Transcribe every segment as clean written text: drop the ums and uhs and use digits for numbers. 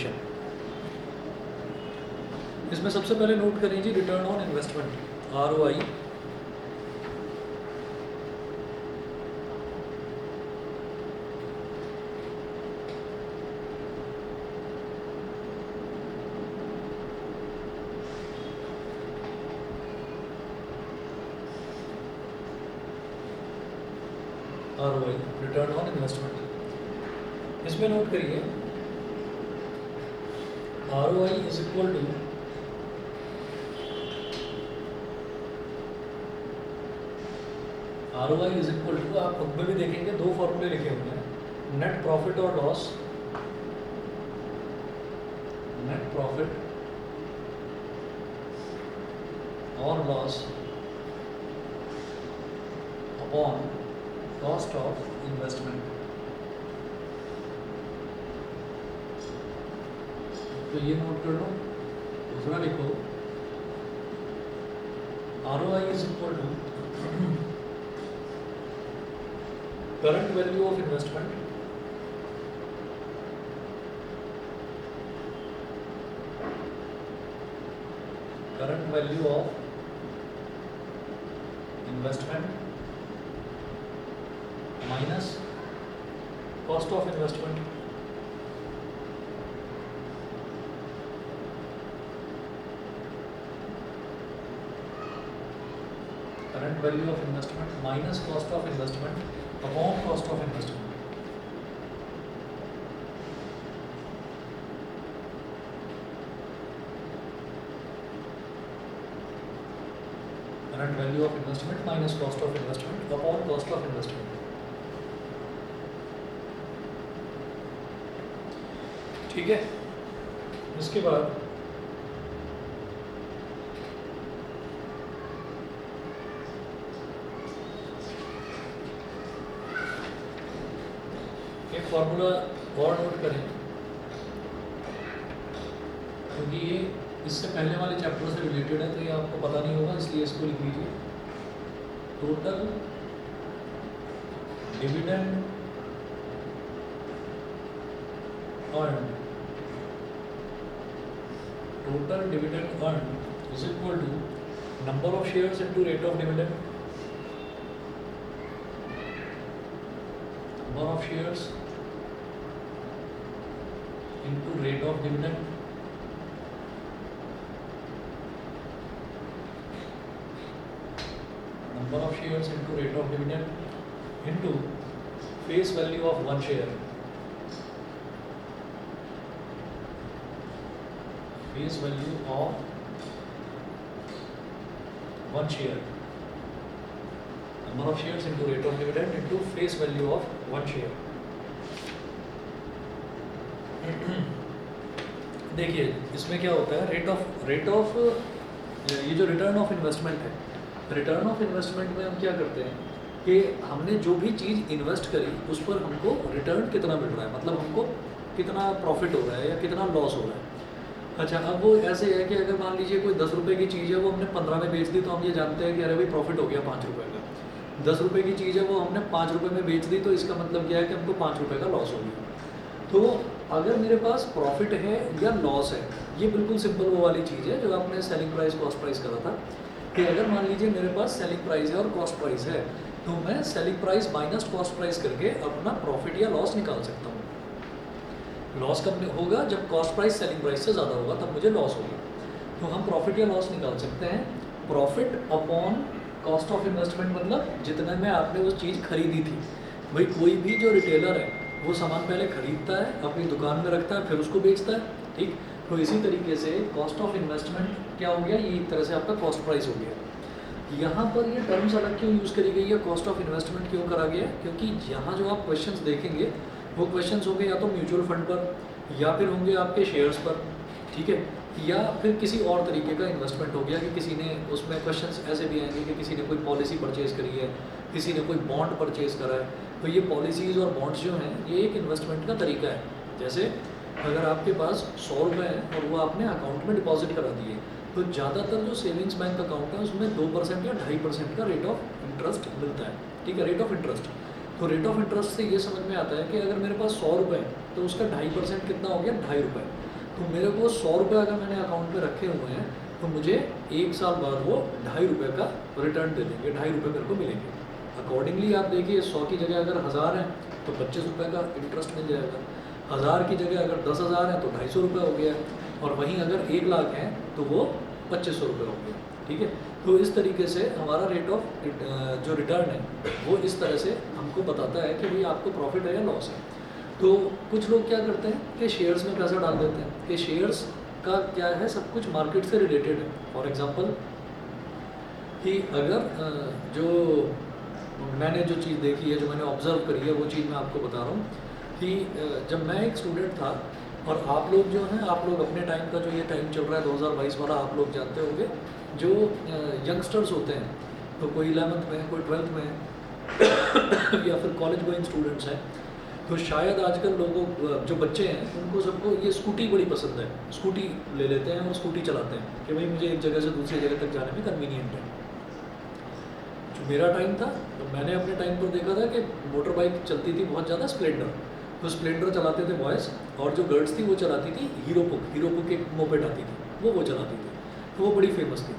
Depreciation. इसमें सबसे पहले नोट करें जी return on investment, ROI। ROI return on investment. इसमें नोट करिए ROI इज इक्वल टू आप खुद में भी देखेंगे दो फॉर्मूले लिखे हुए हैं, नेट प्रॉफिट और लॉस, नेट प्रॉफिट और loss upon cost of investment. तो ये नोट कर लो। दूसरा लिखो ROI is equal to current value of investment minus cost of investment. Current value of investment minus cost of investment upon cost of investment. Current value of investment minus cost of investment upon cost of investment. ठीक है। इसके बाद एक formula और note करें, क्योंकि ये इससे पहले वाले चैप्टर से रिलेटेड है तो ये आपको पता नहीं होगा, इसलिए इसको लिख लीजिए। Total dividend earn is equal to number of shares into rate of dividend, number of shares into rate of dividend, number of shares into rate of dividend into face value of one share, face value of one share, number of shares into rate of dividend into face value of one share। देखिए इसमें क्या होता है, rate of ये जो return of investment है, return of investment में हम क्या करते हैं कि हमने जो भी चीज़ इन्वेस्ट करी उस पर हमको रिटर्न कितना मिल रहा है, मतलब हमको कितना प्रॉफिट हो रहा है या कितना लॉस हो रहा है। अच्छा, अब वो ऐसे है कि अगर मान लीजिए कोई 10 रुपये की चीज़ है वो हमने 15 में बेच दी तो हम ये जानते हैं कि अरे भाई प्रॉफिट हो गया 5 रुपये का। 10 रुपये की चीज़ है वो हमने 5 रुपये में बेच दी तो इसका मतलब क्या है कि हमको 5 रुपये का लॉस हो गया। तो अगर मेरे पास प्रॉफिट है या लॉस है, ये बिल्कुल सिंपल वो वाली चीज़ है जो आपने सेलिंग प्राइस कॉस्ट प्राइस करा था कि अगर मान लीजिए मेरे पास सेलिंग प्राइस है और कॉस्ट प्राइस है तो मैं selling price minus cost price करके अपना प्रॉफिट या लॉस निकाल सकता हूँ। लॉस कब होगा, जब कॉस्ट प्राइस सेलिंग प्राइस से ज़्यादा होगा तब मुझे लॉस होगा। तो हम प्रॉफिट या लॉस निकाल सकते हैं profit upon cost of investment, मतलब जितने में आपने वो चीज़ खरीदी थी। भाई कोई भी जो रिटेलर है वो सामान पहले खरीदता है, अपनी दुकान में रखता है, फिर उसको बेचता है, ठीक। तो इसी तरीके से कॉस्ट ऑफ इन्वेस्टमेंट क्या हो गया, ये एक तरह से आपका कॉस्ट प्राइस हो गया। यहाँ पर ये टर्म्स अलग क्यों यूज़ करी गई है, कॉस्ट ऑफ इन्वेस्टमेंट क्यों करा गया, क्योंकि यहाँ जो आप क्वेश्चंस देखेंगे वो क्वेश्चंस होंगे या तो म्यूचुअल फंड पर या फिर होंगे आपके शेयर्स पर, ठीक है, या फिर किसी और तरीके का इन्वेस्टमेंट हो गया कि किसी ने उसमें क्वेश्चंस ऐसे भी आएंगे कि किसी ने कोई पॉलिसी परचेज़ करी है, किसी ने कोई बॉन्ड परचेज़ करा है। तो ये पॉलिसीज़ और बॉन्ड्स जो हैं ये एक इन्वेस्टमेंट का तरीका है। जैसे अगर आपके पास 100 रुपये हैं और वो आपने अकाउंट में डिपॉजिट करा दिए, तो ज़्यादातर जो सेविंग्स बैंक अकाउंट है उसमें 2% या 2.5% का रेट ऑफ इंटरेस्ट मिलता है, ठीक है, रेट ऑफ इंटरेस्ट। तो रेट ऑफ इंटरेस्ट से ये समझ में आता है कि अगर मेरे पास 100 रुपये तो उसका 2.5% कितना हो गया, 2.5 रुपये। तो मेरे को 100 रुपये अगर मैंने अकाउंट में रखे हुए हैं तो मुझे 1 साल बाद वो 2.5 रुपये का रिटर्न दे देंगे, 2.5 रुपये मेरे को मिलेंगे। अकॉर्डिंगली आप देखिए 100 की जगह अगर 1000 है तो 25 रुपये का इंटरेस्ट मिल जाएगा, 1000 की जगह अगर 10,000 है तो 250 रुपये हो गया, और वहीं अगर 1 लाख है तो वो 2500 रुपये हो गया। ठीक है, तो इस तरीके से हमारा रेट ऑफ जो रिटर्न है वो इस तरह से हमको बताता है कि भाई आपको प्रॉफिट है या लॉस है। तो कुछ लोग क्या करते हैं कि शेयर्स में पैसा डाल देते हैं कि शेयर्स का क्या है, सब कुछ मार्केट से रिलेटेड है। फॉर एग्जांपल कि अगर जो मैंने जो चीज़ देखी है, जो मैंने ऑब्जर्व करी है, वो चीज़ मैं आपको बता रहा हूँ कि जब मैं एक स्टूडेंट था, और आप लोग जो हैं, आप लोग अपने टाइम का जो ये टाइम चल रहा है 2022 वाला, आप लोग जानते होंगे जो यंगस्टर्स होते हैं, तो कोई 11th में, कोई 12th में या फिर कॉलेज गोइंग स्टूडेंट्स हैं, तो शायद आजकल लोगों जो बच्चे हैं उनको सबको ये स्कूटी बड़ी पसंद है, स्कूटी ले लेते हैं और स्कूटी चलाते हैं कि भाई मुझे एक जगह से दूसरी जगह तक जाने में कन्वीनियंट है। जो मेरा टाइम था तो मैंने अपने टाइम पर देखा था कि मोटर बाइक चलती थी बहुत ज़्यादा, स्प्लेंडर, तो स्प्लेंडर चलाते थे बॉयज़, और जो गर्ल्स थी वो चलाती थी हीरो पुक एक मोपेड आती थी, वो चलाती थी, तो वो बड़ी फेमस थी।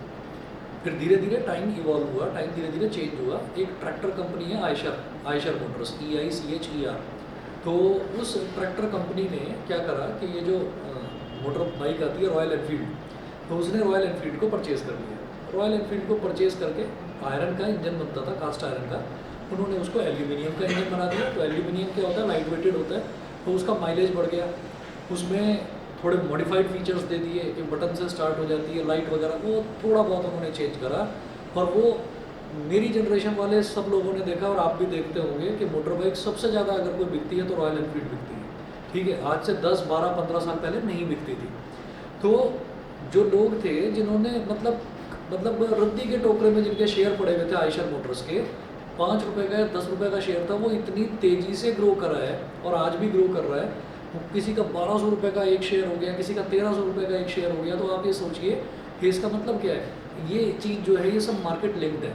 फिर धीरे धीरे टाइम इवॉल्व हुआ, टाइम धीरे धीरे चेंज हुआ, एक ट्रैक्टर कंपनी है आयशर मोटर्स, EICHER, तो उस ट्रैक्टर कंपनी ने क्या करा कि ये जो मोटर बाइक आती है रॉयल एनफील्ड, तो उसने रॉयल एनफील्ड को परचेज़ कर लिया। रॉयल एनफील्ड को परचेज़ करके आयरन का इंजन बनता था, कास्ट आयरन का, उन्होंने उसको एल्यूमिनियम का इंजन बना दिया। तो एल्यूमिनियम क्या होता है, लाइट वेटेड होता है, तो उसका माइलेज बढ़ गया, उसमें थोड़े मॉडिफाइड फीचर्स दे दिए कि बटन से स्टार्ट हो जाती है, लाइट वगैरह, वो थोड़ा बहुत उन्होंने चेंज करा। और वो मेरी जनरेशन वाले सब लोगों ने देखा, और आप भी देखते होंगे कि मोटर बाइक सबसे ज़्यादा अगर कोई बिकती है तो रॉयल एनफील्ड बिकती है। ठीक है, आज से 10, 12, 15 साल पहले नहीं बिकती थी। तो जो लोग थे जिन्होंने मतलब रद्दी के टोकरे में जिनके शेयर पड़े हुए थे आयशर मोटर्स के, 5 रुपये का या 10 रुपये का शेयर था, वो इतनी तेज़ी से ग्रो कर रहा है और आज भी ग्रो कर रहा है। किसी का 1200 रुपये का एक शेयर हो गया, किसी का 1300 रुपये का एक शेयर हो गया। तो आप ये सोचिए कि इसका मतलब क्या है, ये चीज़ जो है ये सब मार्केट लिंक्ड है।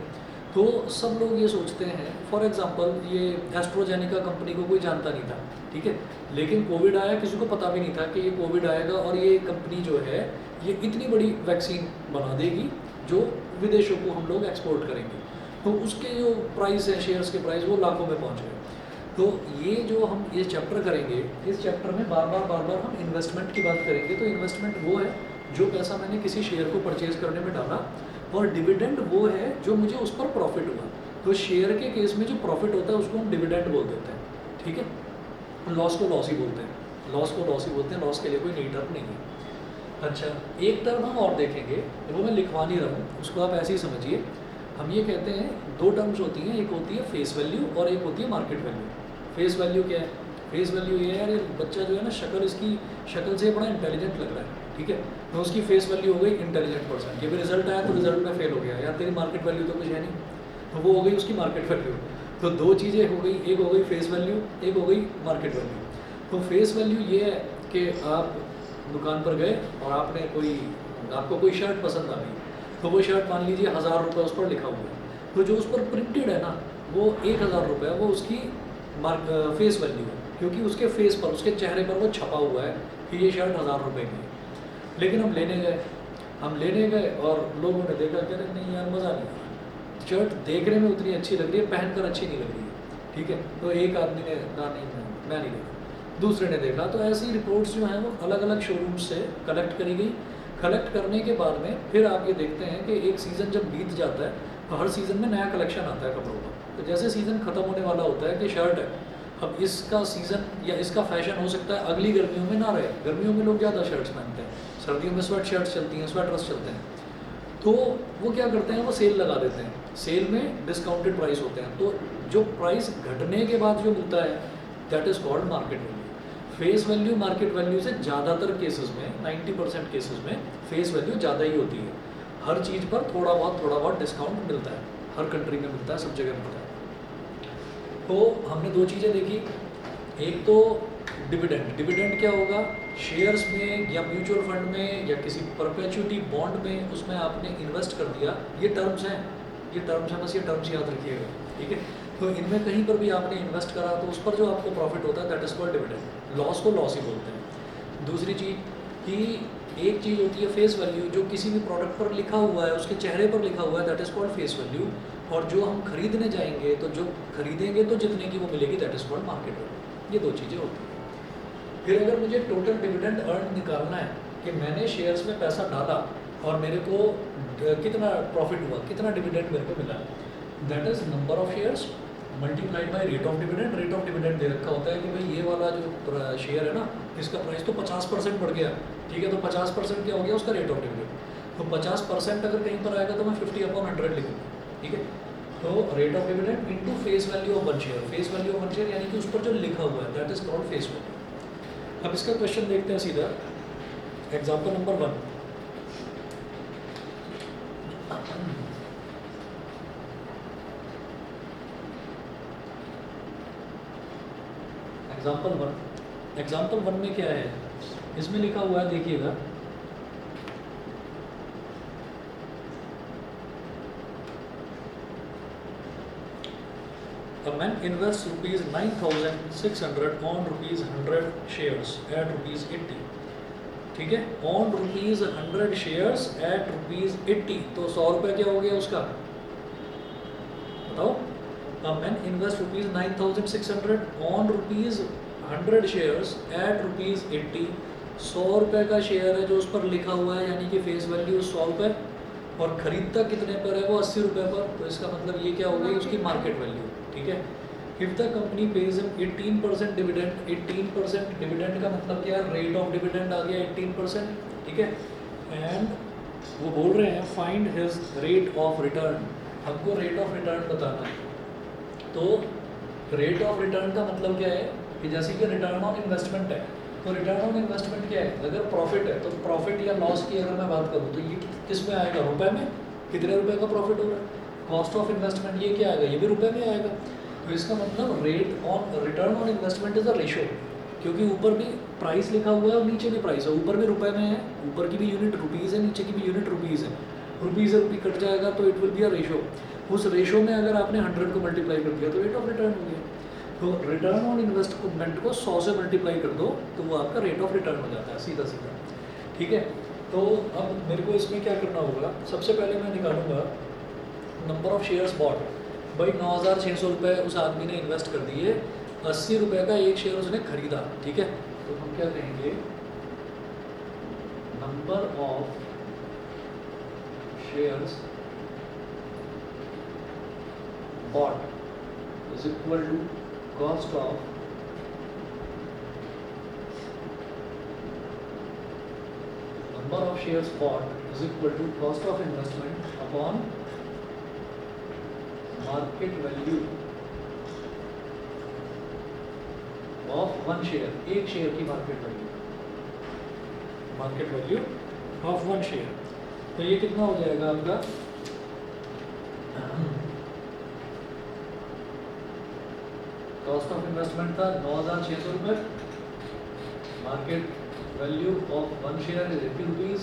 तो सब लोग ये सोचते हैं, फॉर एग्जांपल ये एस्ट्रोजेनिका कंपनी को कोई जानता नहीं था, ठीक है, लेकिन कोविड आया, किसी को पता भी नहीं था कि ये कोविड आएगा और ये कंपनी जो है ये इतनी बड़ी वैक्सीन बना देगी जो विदेशों को हम लोग एक्सपोर्ट करेंगे। तो उसके जो प्राइस है, शेयर्स के प्राइस, वो लाखों में पहुँच गए। तो ये जो हम ये चैप्टर करेंगे, इस चैप्टर में बार बार हम इन्वेस्टमेंट की बात करेंगे। तो इन्वेस्टमेंट वो है जो पैसा मैंने किसी शेयर को परचेज़ करने में डाला, और डिविडेंड वो है जो मुझे उस पर प्रॉफिट हुआ। तो शेयर के केस में जो प्रॉफिट होता है उसको हम डिविडेंड बोल देते हैं, ठीक है। लॉस को लॉस ही बोलते हैं, लॉस को लॉस ही बोलते हैं, लॉस के लिए कोई नई टर्म नहीं है। अच्छा, एक टर्म हम और देखेंगे, वो मैं लिखवा नहीं रहा हूँ, उसको आप ऐसे ही समझिए। हम ये कहते हैं, दो टर्म्स होती हैं, एक होती है फेस वैल्यू और एक होती है मार्केट वैल्यू। फेस वैल्यू क्या है? फेस वैल्यू ये है, यार ये बच्चा जो है ना, इसकी शक्ल से बड़ा इंटेलिजेंट लग रहा है, ठीक है, तो उसकी फेस वैल्यू हो गई इंटेलिजेंट पर्सन। ये भी रिजल्ट आया तो रिजल्ट में फेल हो गया, यार तेरी मार्केट वैल्यू तो कुछ है नहीं, तो वो हो गई उसकी मार्केट वैल्यू। तो दो चीज़ें हो गई, एक हो गई फेस वैल्यू, एक हो गई मार्केट वैल्यू। तो फेस वैल्यू ये है कि आप दुकान पर गए और आपको कोई शर्ट पसंद आ गई, तो वो शर्ट मान लीजिए 1000 रुपये उस पर लिखा हुआ है, तो जो उस पर प्रिंटेड है ना, वो 1000 रुपये, वो उसकी फेस वैल्यू है, क्योंकि उसके फेस पर, उसके चेहरे पर वो छपा हुआ है कि ये शर्ट 1000 रुपये की है। लेकिन हम लेने गए और लोगों ने देखा, कह रहे नहीं यार मज़ा नहीं आ रहा, शर्ट देखने में उतनी अच्छी लग रही है, पहनकर अच्छी नहीं लग रही है, ठीक है। तो एक आदमी ने कहा नहीं, मैं नहीं देखा, दूसरे ने देखा। तो ऐसी रिपोर्ट्स जो हैं वो अलग अलग शोरूम से कलेक्ट करी गई। कलेक्ट करने के बाद में फिर आप ये देखते हैं कि एक सीज़न जब बीत जाता है तो हर सीज़न में नया कलेक्शन आता है कपड़ों का। तो जैसे सीज़न ख़त्म होने वाला होता है कि शर्ट है, अब इसका सीज़न या इसका फैशन हो सकता है अगली गर्मियों में ना रहे। गर्मियों में लोग ज़्यादा शर्ट्स पहनते हैं, सर्दियों में स्वेट शर्ट्स चलती हैं, स्वेटर्स चलते हैं। तो वो क्या करते हैं, वो सेल लगा देते हैं, सेल में डिस्काउंटेड प्राइस होते हैं। तो जो प्राइस घटने के बाद जो मिलता है, that is called market value. Face value market value से ज़्यादातर केसेस में, 90% केसेस में फेस वैल्यू ज़्यादा ही होती है। हर चीज़ पर थोड़ा बहुत डिस्काउंट मिलता है, हर कंट्री में मिलता है, सब जगह मिलता है। तो हमने दो चीज़ें देखी, एक तो डिविडेंड क्या होगा, शेयर्स में या म्यूचुअल फंड में या किसी परपेचुइटी बॉन्ड में, उसमें आपने इन्वेस्ट कर दिया। ये टर्म्स हैं, बस ये टर्म्स याद रखिएगा, ठीक है। तो इनमें कहीं पर भी आपने इन्वेस्ट करा तो उस पर जो आपको प्रॉफिट होता है, that is called dividend. Loss को लॉस ही बोलते हैं। दूसरी चीज़ कि एक चीज़ होती है फेस वैल्यू, जो किसी भी प्रोडक्ट पर लिखा हुआ है, उसके चेहरे पर लिखा हुआ है, that is called face value. और जो हम खरीदने जाएंगे तो जो खरीदेंगे तो जितने की वो मिलेगी, that is called market value. ये दो चीज़ें होती हैं। फिर अगर मुझे टोटल डिविडेंड अर्न निकालना है कि मैंने शेयर्स में पैसा डाला और मेरे को कितना प्रॉफिट हुआ, कितना डिविडेंड मेरे को मिला, that is number of shares multiplied by rate of dividend. Rate of dividend दे रखा होता है कि भाई ये वाला जो शेयर है ना, इसका प्राइस तो 50% बढ़ गया, ठीक है, तो 50% क्या हो गया उसका रेट ऑफ डिविडेंड। तो 50% अगर कहीं पर आएगा तो मैं 50/100 लिखूँगा, ठीक है। तो rate of dividend into face value of one share, face value of one share यानी कि उस पर जो लिखा हुआ है, that is called face value. अब इसका क्वेश्चन देखते हैं सीधा, एग्जाम्पल नंबर 1। एग्जाम्पल वन में क्या है, इसमें लिखा हुआ है, देखिएगा, a man invests rupees 9,600 on rupees 100 shares at rupees 80, ठीक है, on rupees 100 shares at rupees 80, तो 100 रुपये क्या हो गया उसका, बताओ। A man invest rupees 9,600 on rupees 100 shares at rupees 80, 100 रुपये का शेयर है जो उस पर लिखा हुआ है, यानी कि फेस वैल्यू 100 रुपये, और ख़रीदता कितने पर है, वो 80 रुपये पर। तो इसका मतलब ये क्या हो गई उसकी मार्केट वैल्यू, ठीक है। If the company page 18% dividend, 18% dividend का मतलब क्या है, रेट ऑफ डिविडेंड आ गया 18%, ठीक है। एंड वो बोल रहे हैं find his rate of return, हमको रेट ऑफ रिटर्न बताना है। तो रेट ऑफ रिटर्न का मतलब क्या है कि जैसे कि रिटर्न ऑन इन्वेस्टमेंट है, तो रिटर्न ऑन इन्वेस्टमेंट क्या है, अगर प्रॉफिट है तो प्रॉफिट या लॉस की अगर मैं बात करूँ तो ये किस में आएगा, रुपए में, कितने रुपए का प्रॉफिट हो रहा है। कॉस्ट ऑफ इन्वेस्टमेंट ये क्या आएगा, ये भी रुपए में आएगा। तो इसका मतलब rate on return on investment is a ratio, क्योंकि ऊपर भी प्राइस लिखा हुआ है और नीचे भी प्राइस है, ऊपर भी रुपए में है, ऊपर की भी यूनिट रुपीज़ है, नीचे की भी यूनिट रुपीज़ है, रुपीज़ से रुपये कट जाएगा तो it will be a ratio. उस रेशो में अगर आपने 100 को मल्टीप्लाई कर दिया तो रेट ऑफ रिटर्न हो गया। तो रिटर्न ऑन इन्वेस्टमेंट को 100 से मल्टीप्लाई कर दो तो वो आपका रेट ऑफ रिटर्न हो जाता है, सीधा सीधा, ठीक है। तो अब मेरे को इसमें क्या करना होगा, सबसे पहले मैं निकालूंगा नंबर ऑफ शेयर्स बॉट। भाई 9,600 रुपये उस आदमी ने इन्वेस्ट कर दिए, 80 रुपये का एक शेयर उसने खरीदा, ठीक है। तो हम क्या कहेंगे, number of shares bought is equal to cost of number of shares bought is equal to cost of investment upon market value of one share, एक शेयर की market value of one share. तो ये कितना हो जाएगा आपका, cost of investment था 9,600 रुपये, market value of one share is 80 rupees,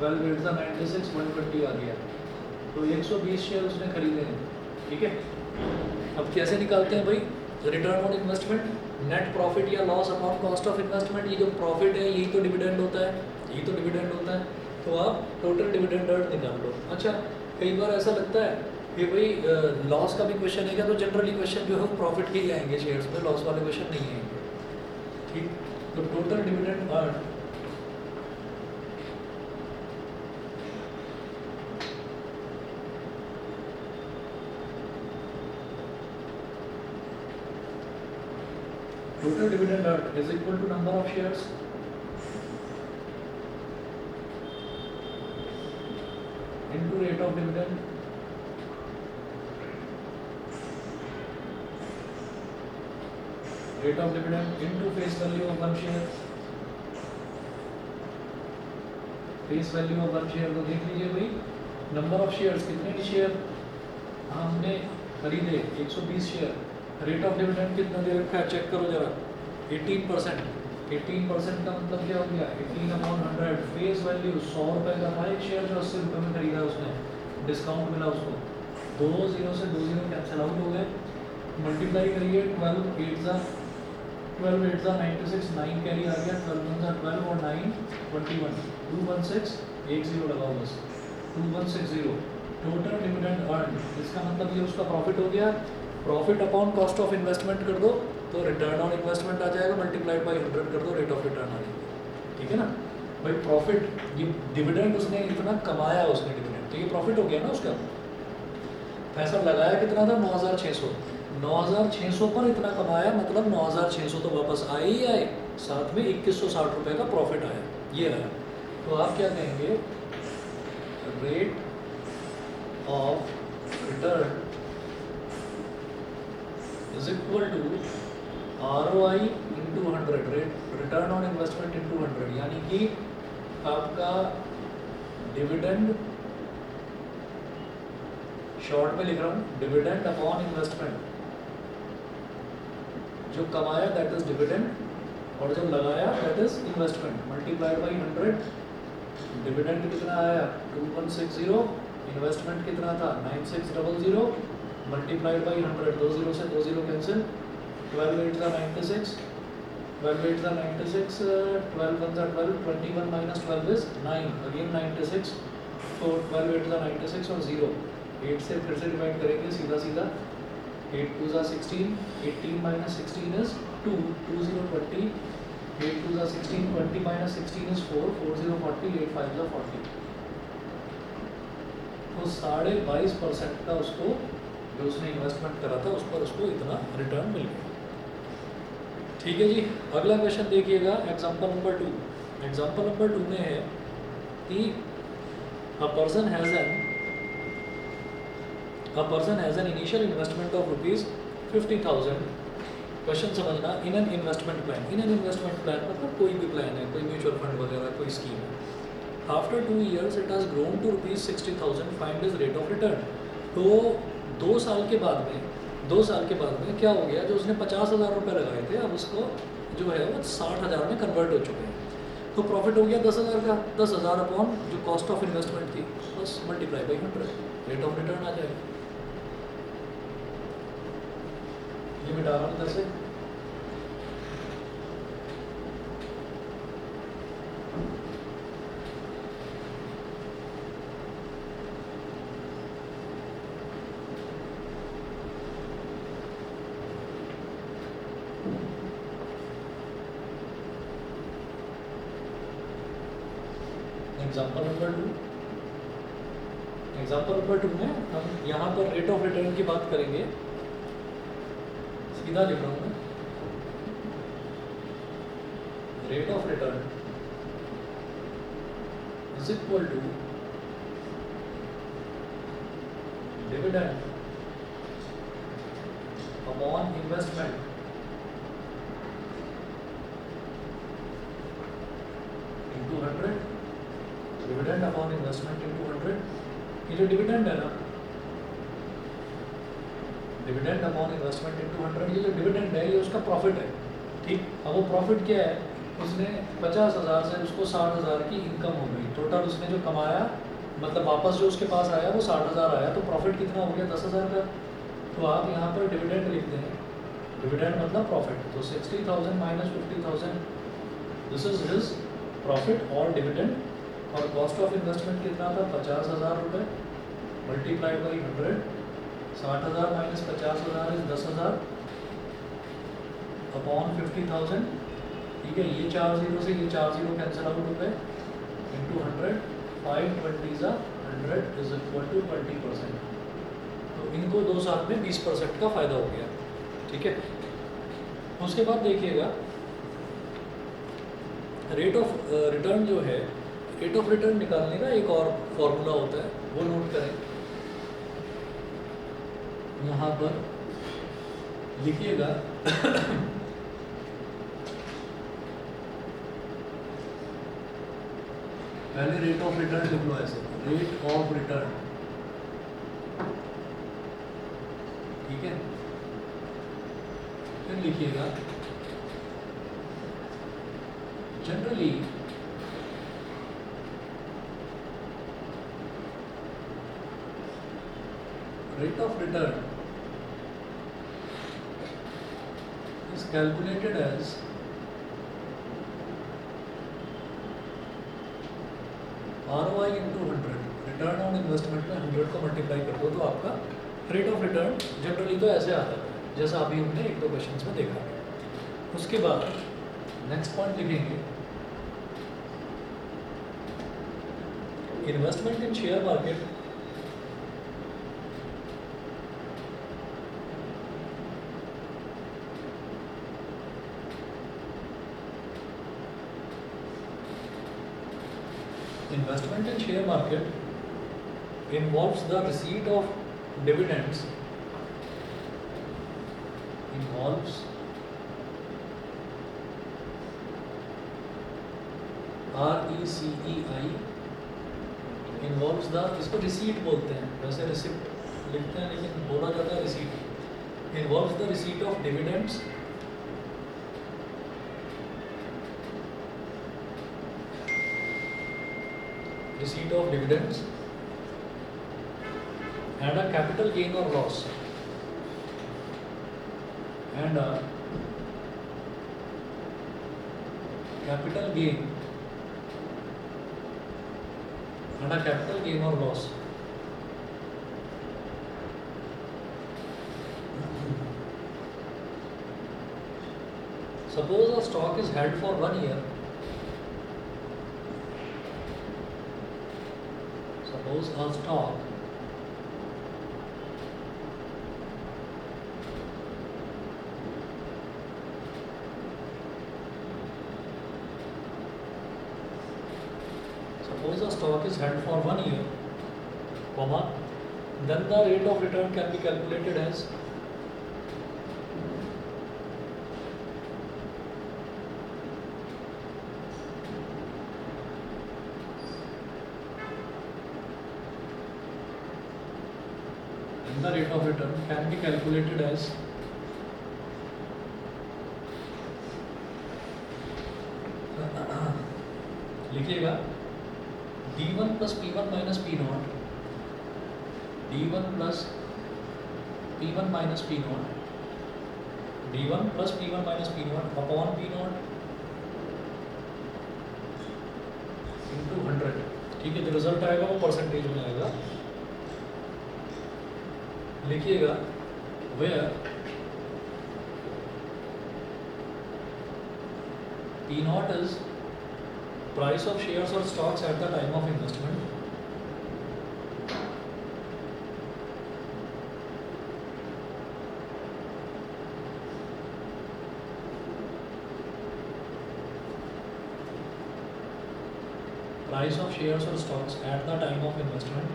12 8 96, 120 आ गया। तो 120 शेयर उसने खरीदे हैं, ठीक है। अब कैसे निकालते हैं भाई, return on investment, net profit या loss upon cost of investment. ये जो प्रॉफिट है यही तो डिविडेंड होता है, यही तो डिविडेंड होता है। तो आप टोटल डिविडेंड अर्न निकाल लो। अच्छा, कई बार ऐसा लगता है कि भाई लॉस का भी क्वेश्चन है क्या, तो जनरली क्वेश्चन जो है प्रॉफिट के ही आएंगे शेयर्स में, लॉस वाले क्वेश्चन नहीं आएंगे, ठीक। तो total dividend earn is equal to number of shares into rate of dividend into face value of one share। Face value of one share तो देख लीजिए भाई, नंबर ऑफ शेयर्स कितने शेयर हमने खरीदे, 120 शेयर, रेट ऑफ डिविडेंड कितना दे रखा है, चेक करो जरा, 18%। 18% का मतलब क्या हो गया, 18/100। फेस वैल्यू 100 रुपये का था एक शेयर, जो 80 रुपये में खरीदा उसने, डिस्काउंट मिला उसको, 2 0 से 2 0 कैंसिल आउट हो गए। मल्टीप्लाई करिए, 12 8 96, 9 कैरी आ गया, 12 1 12 और 21 2160 एक जीरो लगाओ बस 2160 टोटल डिविडेंड अर्न, इसका मतलब ये उसका प्रॉफिट हो गया। Profit upon cost of investment कर दो तो रिटर्न ऑन इन्वेस्टमेंट आ जाएगा, मल्टीप्लाइड बाई 100 कर दो, रेट ऑफ रिटर्न आ जाएगा। ठीक है ना भाई, प्रॉफिट ये डिविडेंड उसने इतना कमाया, उसने डिविडेंड तो ये प्रॉफिट हो गया ना उसका। पैसा लगाया कितना था 9600, 9600 पर इतना कमाया, मतलब 9600 तो वापस आए ही आए, साथ में 2160 रुपये का प्रॉफिट आया, ये आया। तो आप क्या कहेंगे, rate of return is equal to ROI into 100, return on investment into 100, यानी कि आपका डिविडेंड, शॉर्ट में लिख रहा हूँ, डिविडेंड अपॉन इन्वेस्टमेंट, जो कमाया दैट इज डिविडेंड और जो लगाया that is investment, multiplied by 100। Dividend कितना आया 2160, इन्वेस्टमेंट कितना था 9600, मल्टीप्लाइड बाई 100, 2 0 से 2 0 कैंसिल, 12 8 का 96, 12 8 का 96, 12 1 का 12, 21 minus 12 is 9, again 96, तो 12 8 का 96 और 0, 8 से फिर से डिवाइड करेंगे सीधा सीधा, 8 2 का 16, 18 minus 16 is 2, 2 0 20, 8 2 का 16, 20 minus 16 is 4, 4 0 40, 8 5 का 40, तो 22.5% का उसको जो उसने इन्वेस्टमेंट करा था उस पर उसको इतना रिटर्न मिल गया। ठीक है जी, अगला क्वेश्चन देखिएगा, एग्जांपल नंबर 2। एग्जांपल नंबर 2 में है कि a person has an initial investment of ₹50,000। Question समझना, in an investment plan, in an investment plan मतलब कोई भी प्लान है, कोई म्यूचुअल फंड वगैरह कोई स्कीम है। After 2 years it has grown to ₹60,000, find his rate of return. तो 2 साल के बाद में क्या हो गया, जो उसने 50,000 रुपये लगाए थे अब उसको जो है वो 60,000 में कन्वर्ट हो चुके हैं, तो प्रॉफिट हो गया 10,000 का, 10,000 अपॉन जो कॉस्ट ऑफ इन्वेस्टमेंट थी बस multiply by 100, rate of return आ जाएगा। ये मिटा रहा हूँ इधर से, एग्जाम्पल नंबर 2 में हम यहाँ पर रेट ऑफ रिटर्न की बात करेंगे। सीधा लिख रहा हूँ मैं, rate of return is equal to dividend upon investment into 100, dividend upon investment into 100। ये जो डिविडेंड है ना, डिविडेंड अपॉन इन्वेस्टमेंट इंटू 100, ये जो डिविडेंड है ये उसका प्रॉफिट है। ठीक, अब वो प्रॉफिट क्या है, उसने 50,000 से उसको 60,000 की इनकम हो गई, टोटल उसने जो कमाया मतलब वापस जो उसके पास आया वो 60,000 आया, तो प्रॉफिट कितना हो गया 10,000 का। तो आप यहाँ पर डिविडेंड लिखते हैं, डिविडेंड मतलब प्रॉफिट, तो 60,000 minus 50,000, this is his profit और डिविडेंड, और कॉस्ट ऑफ इन्वेस्टमेंट कितना था 50,000 रुपये, multiplied by 100, 60,000 minus 50,000 is 10,000 upon 50,000। ठीक है, ये 4 0 से ये 4 0 कैंसिल आउट हो गए, इंटू 100, 5 20 100 इज इक्वल टू 20%। तो इनको दो साल में 20% का फ़ायदा हो गया। ठीक है, उसके बाद देखिएगा रेट ऑफ रिटर्न जो है, रेट ऑफ रिटर्न निकालने का एक और फॉर्मूला होता है, वो नोट करें, यहाँ पर लिखिएगा पहले रेट ऑफ रिटर्न लिख लो ऐसे, रेट ऑफ रिटर्न। ठीक है, फिर लिखिएगा generally rate of return is calculated as ROI into 100, return on investment में 100 को मल्टीप्लाई कर दो तो आपका रेट ऑफ रिटर्न जनरली तो ऐसे आता है जैसा अभी हमने एक दो क्वेश्चंस में देखा। उसके बाद नेक्स्ट पॉइंट लिखेंगे, investment in share market investment in share market involves the receipt of dividends, involves RECEI, involves the, इसको receipt बोलते हैं, वैसे receipt लिखते हैं लेकिन बोला जाता है receipt, involves the receipt of dividends and a capital gain or loss, and a capital gain or loss. Suppose a stock is held for 1 year. Suppose a stock is held for 1 year, comma, then the rate of return can be calculated as लिखिएगा D1 plus P1 minus P0, D1 plus P1 minus P0, D1 plus P1 minus P0 upon P0 into 100। ठीक है, जो result आएगा वो percentage में आएगा। लिखिएगा where P0 is price of shares or stocks at the time of investment, price of shares or stocks at the time of investment,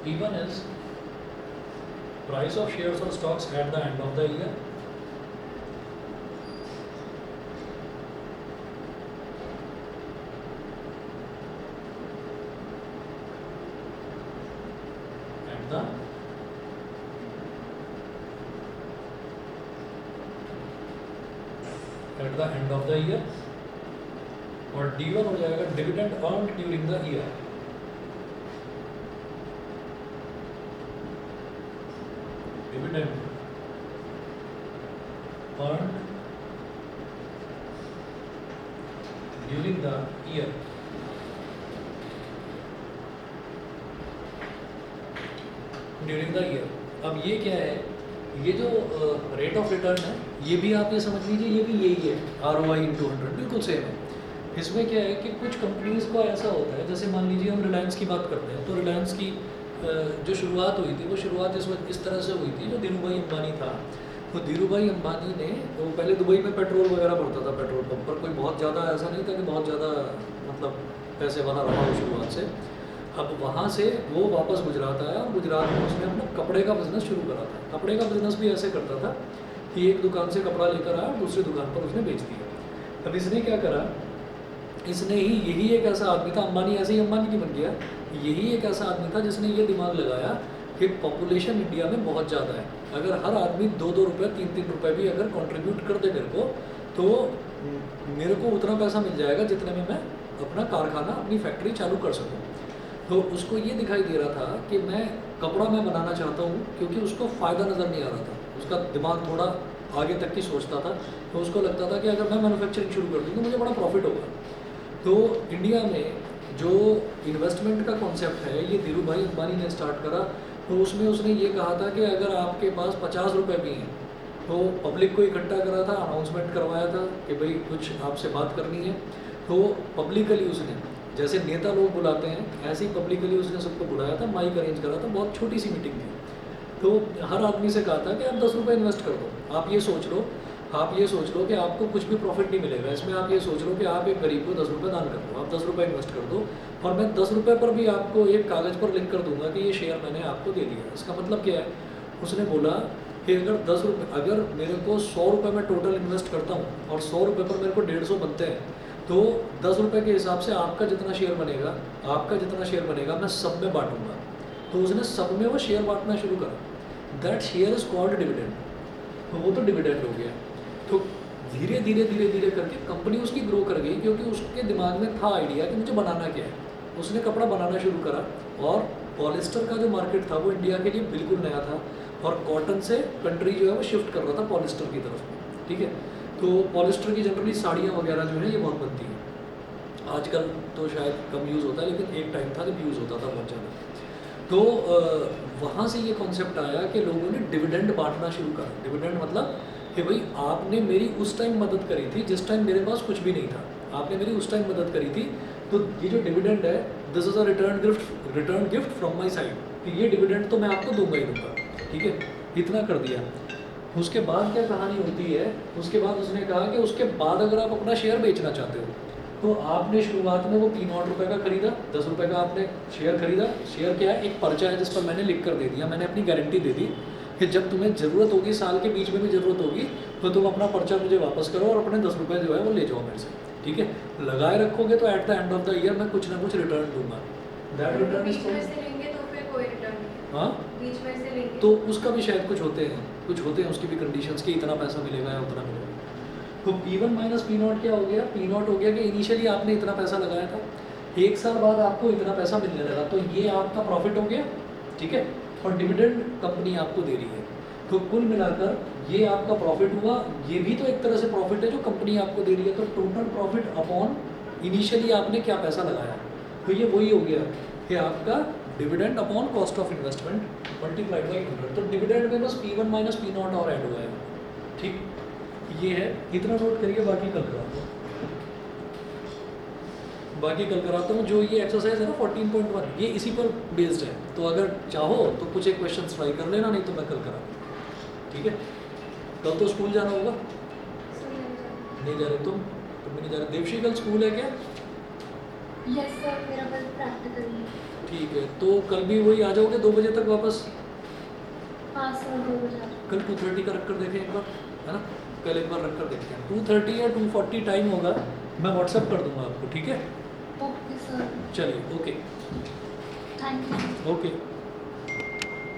P1 is price of shares or stocks at the end of the year, at the end of the year, और D1 हो जाएगा dividend earned during the year. Dividend earned during the year, अब ये क्या है, ये जो rate of return है ये भी आप ये समझ लीजिए ये भी यही है, ROI इंटू 100 बिल्कुल सेम है। इसमें क्या है कि कुछ कंपनीज़ को ऐसा होता है, जैसे मान लीजिए हम रिलायंस की बात करते हैं, तो रिलायंस की जो शुरुआत हुई थी वो शुरुआत इस तरह से हुई थी, जो धीरूभाई अंबानी था, तो धीरूभाई अंबानी ने वो पहले दुबई में पेट्रोल वगैरह भरता था, पेट्रोल पंप पर कोई बहुत ज़्यादा ऐसा नहीं था कि बहुत ज़्यादा मतलब पैसे वाला रहा हो शुरुआत से। अब वहाँ से वो वापस गुजरात आया और गुजरात में उसने अपना कपड़े का बिज़नेस शुरू करा था। कपड़े का बिज़नेस भी ऐसे करता था कि एक दुकान से कपड़ा लेकर आया और दूसरी दुकान पर उसने बेच दिया। अब इसने क्या करा, इसने ही यही एक ऐसा आदमी था, अंबानी ऐसे ही अंबानी नहीं बन गया, यही एक ऐसा आदमी था जिसने ये दिमाग लगाया कि पॉपुलेशन इंडिया में बहुत ज़्यादा है, अगर हर आदमी 2-2 रुपये 3-3 रुपये भी अगर कंट्रीब्यूट कर दे मेरे को, तो मेरे को उतना पैसा मिल जाएगा जितने में मैं अपना कारखाना अपनी फैक्ट्री चालू कर सकूँ। तो उसको ये दिखाई दे रहा था कि कपड़ा मैं बनाना चाहता हूँ, क्योंकि उसको फ़ायदा नज़र नहीं आ रहा था, उसका दिमाग थोड़ा आगे तक की सोचता था। तो उसको लगता था कि अगर मैं मैन्युफैक्चरिंग शुरू कर दूँ तो मुझे बड़ा प्रॉफिट होगा। तो इंडिया में जो इन्वेस्टमेंट का कॉन्सेप्ट है ये धीरू भाई अंबानी ने स्टार्ट करा। तो उसमें उसने ये कहा था कि अगर आपके पास 50 रुपये भी हैं तो पब्लिक को इकट्ठा करा था, अनाउंसमेंट करवाया था कि भाई कुछ आपसे बात करनी है। तो पब्लिकली उसने, जैसे नेता लोग बुलाते हैं ऐसे ही पब्लिकली उसने सबको बुलाया था, माइक अरेंज करा था, बहुत छोटी सी मीटिंग थी। तो हर आदमी से कहा था कि आप 10 रुपये इन्वेस्ट कर दो। आप ये सोच लो कि आपको कुछ भी प्रॉफिट नहीं मिलेगा इसमें। आप ये सोच लो कि आप एक गरीब को 10 रुपये दान कर दो, आप 10 रुपये इन्वेस्ट कर दो, और मैं 10 रुपये पर भी आपको एक कागज़ पर लिख कर दूंगा कि ये शेयर मैंने आपको दे दिया। इसका मतलब क्या है? उसने बोला कि अगर मेरे को 100 रुपये में टोटल इन्वेस्ट करता हूँ और 100 रुपये पर मेरे को 150 बनते हैं, तो 10 रुपये के हिसाब से आपका जितना शेयर बनेगा मैं सब में बांटूंगा। तो उसने सब में वो शेयर बांटना शुरू करा। That share is called dividend. तो वो तो डिविडेंड हो गया। तो धीरे धीरे करके कंपनी उसकी ग्रो कर गई, क्योंकि उसके दिमाग में था आइडिया कि मुझे बनाना क्या है। उसने कपड़ा बनाना शुरू करा, और पॉलिस्टर का जो मार्केट था वो इंडिया के लिए बिल्कुल नया था, और कॉटन से कंट्री जो है वो शिफ्ट कर रहा था पॉलिस्टर की तरफ। ठीक है, तो पॉलिस्टर की जनरली साड़ियाँ वगैरह जो है ये बहुत बनती हैं। आजकल तो शायद कम यूज़ होता है, लेकिन एक टाइम था जब यूज़ होता था बहुत ज़्यादा। तो वहाँ से ये कॉन्सेप्ट आया कि लोगों ने डिविडेंड बांटना शुरू करा। डिविडेंड मतलब कि भाई आपने मेरी उस टाइम मदद करी थी जिस टाइम मेरे पास कुछ भी नहीं था, आपने मेरी उस टाइम मदद करी थी, तो ये जो डिविडेंड है this is a return gift from my side, कि ये डिविडेंड तो मैं आपको दूंगा ही दूंगा। ठीक है, इतना कर दिया। उसके बाद क्या कहानी होती है? उसके बाद उसने कहा कि उसके बाद अगर आप अपना शेयर बेचना चाहते हो तो आपने शुरुआत में वो ₹3 का खरीदा, 10 रुपये का आपने शेयर खरीदा। शेयर क्या है? एक पर्चा है जिस पर मैंने लिख कर दे दिया, मैंने अपनी गारंटी दे दी कि जब तुम्हें ज़रूरत होगी, साल के बीच में भी ज़रूरत होगी, तो तुम अपना पर्चा मुझे वापस करो और अपने 10 रुपये जो है वो ले जाओ मेरे से। ठीक है, लगाए रखोगे तो at the end of the year मैं कुछ ना कुछ रिटर्न दूंगा। दैट रिटर्न इज हाँ, बीच में से लेंगे तो उसका भी शायद कुछ होते हैं उसकी भी कंडीशंस कि इतना पैसा मिलेगा या उतना मिलेगा। तो P1 माइनस P0 क्या हो गया? P0 हो गया कि इनिशियली आपने इतना पैसा लगाया था, 1 साल बाद आपको इतना पैसा मिलने लगा, तो ये आपका प्रॉफिट हो गया। ठीक है, और डिविडेंड कंपनी आपको दे रही है, तो कुल मिलाकर ये आपका प्रॉफिट हुआ। ये भी तो एक तरह से प्रॉफिट है जो कंपनी आपको दे रही है। तो टोटल प्रॉफिट अपॉन इनिशियली आपने क्या पैसा लगाया, तो ये वही हो गया कि आपका dividend upon cost of investment multiplied by 100। तो डिविडेंड में बस P1 माइनस P0 और ऐड हुआ है। ठीक, ये है, इतना नोट करिए, बाकी कल कराता हूँ। जो ये एक्सरसाइज है ना 14.1, ये इसी पर बेस्ड है। तो अगर चाहो तो कुछ एक क्वेश्चन ट्राई कर लेना, नहीं तो मैं कल करा। ठीक है, कल तो स्कूल जाना होगा? नहीं जा रहे तुम भी नहीं जा रहे। देवशी कल स्कूल है क्या? यस सर, मेरा कल प्रैक्टिकल है। ठीक है, तो कल भी वही आ जाओगे 2 बजे तक वापस? हाँ सर, 2 बजे। कल 2:30 का रख कर देखें एक बार, है ना? कल एक बार रख कर देखते हैं। 2:30 या 2:40 टाइम होगा, मैं व्हाट्सएप कर दूंगा आपको। ठीक है, ओके सर, चलिए, ओके थैंक यू। ओके।